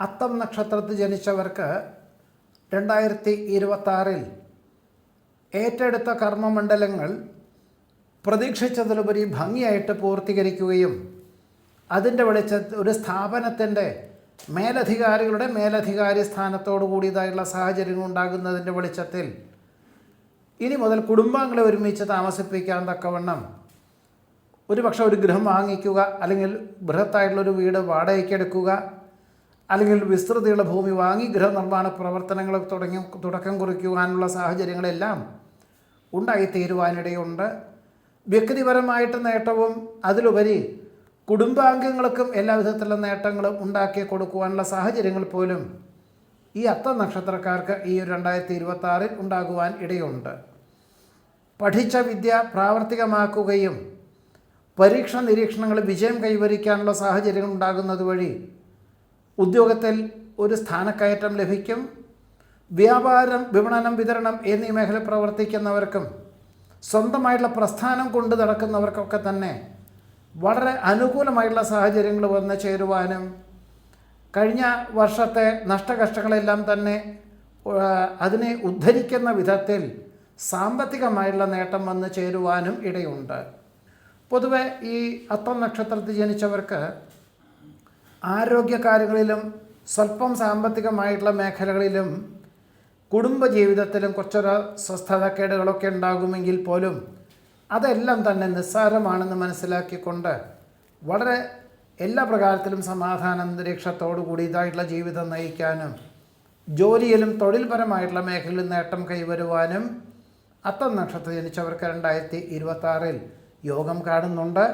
അത്തം നക്ഷത്രത്തിൽ ജനിച്ചവർക്ക് 2026 ഏറ്റെടുത്ത കർമ്മമണ്ഡലങ്ങൾ പ്രതീക്ഷിച്ചതിലുപരി ഭംഗിയായിട്ട് പൂർത്തീകരിക്കുകയും അതിൻ്റെ വെളിച്ചത്തിൽ ഒരു സ്ഥാപനത്തിൻ്റെ മേലധികാരികളുടെ മേലധികാരി സ്ഥാനത്തോടു കൂടിയതായുള്ള സാഹചര്യങ്ങൾ ഉണ്ടാകുന്നതിൻ്റെ വെളിച്ചത്തിൽ ഇനി മുതൽ കുടുംബാംഗങ്ങളെ ഒരുമിച്ച് താമസിപ്പിക്കാൻ തക്കവണ്ണം ഒരുപക്ഷെ ഒരു ഗൃഹം വാങ്ങിക്കുക, അല്ലെങ്കിൽ ബൃഹത്തായിട്ടുള്ളൊരു വീട് വാടകയ്ക്ക് എടുക്കുക, അല്ലെങ്കിൽ വിസ്തൃതിയുള്ള ഭൂമി വാങ്ങി ഗൃഹനിർമ്മാണ പ്രവർത്തനങ്ങൾ തുടക്കം കുറിക്കുവാനുള്ള സാഹചര്യങ്ങളെല്ലാം ഉണ്ടായിത്തീരുവാനിടയുണ്ട്. വ്യക്തിപരമായിട്ട് നേട്ടവും അതിലുപരി കുടുംബാംഗങ്ങൾക്കും എല്ലാവിധത്തിലുള്ള നേട്ടങ്ങളും ഉണ്ടാക്കി കൊടുക്കുവാനുള്ള സാഹചര്യങ്ങൾ പോലും ഈ അത്തം നക്ഷത്രക്കാർക്ക് ഈ 2026 ഉണ്ടാകുവാൻ ഇടയുണ്ട്. പഠിച്ച വിദ്യ പ്രാവർത്തികമാക്കുകയും പരീക്ഷ നിരീക്ഷണങ്ങളിൽ വിജയം കൈവരിക്കാനുള്ള സാഹചര്യങ്ങൾ ഉണ്ടാകുന്നത് വഴി ഉദ്യോഗത്തിൽ ഒരു സ്ഥാനക്കയറ്റം ലഭിക്കും. വ്യാപാരം, വിപണനം, വിതരണം എന്നീ മേഖല പ്രവർത്തിക്കുന്നവർക്കും സ്വന്തമായിട്ടുള്ള പ്രസ്ഥാനം കൊണ്ട് നടക്കുന്നവർക്കൊക്കെ തന്നെ വളരെ അനുകൂലമായിട്ടുള്ള സാഹചര്യങ്ങൾ വന്ന് ചേരുവാനും കഴിഞ്ഞ വർഷത്തെ നഷ്ടകഷ്ടങ്ങളെല്ലാം തന്നെ അതിനെ ഉദ്ധരിക്കുന്ന വിധത്തിൽ സാമ്പത്തികമായിട്ടുള്ള നേട്ടം വന്ന് ചേരുവാനും ഇടയുണ്ട്. പൊതുവെ ഈ അത്തം നക്ഷത്രത്തിൽ ജനിച്ചവർക്ക് ആരോഗ്യകാര്യങ്ങളിലും സ്വല്പം സാമ്പത്തികമായിട്ടുള്ള മേഖലകളിലും കുടുംബജീവിതത്തിലും കുറച്ചൊരു സ്വസ്ഥതക്കേടുകളൊക്കെ ഉണ്ടാകുമെങ്കിൽ പോലും അതെല്ലാം തന്നെ നിസ്സാരമാണെന്ന് മനസ്സിലാക്കിക്കൊണ്ട് വളരെ എല്ലാ പ്രകാരത്തിലും സമാധാന അന്തരീക്ഷത്തോടു കൂടിയതായിട്ടുള്ള ജീവിതം നയിക്കാനും ജോലിയിലും തൊഴിൽപരമായിട്ടുള്ള മേഖലയിൽ നേട്ടം കൈവരുവാനും അത്തം നക്ഷത്രത്തിൽ ജനിച്ചവർക്ക് 2026 യോഗം കാണുന്നുണ്ട്.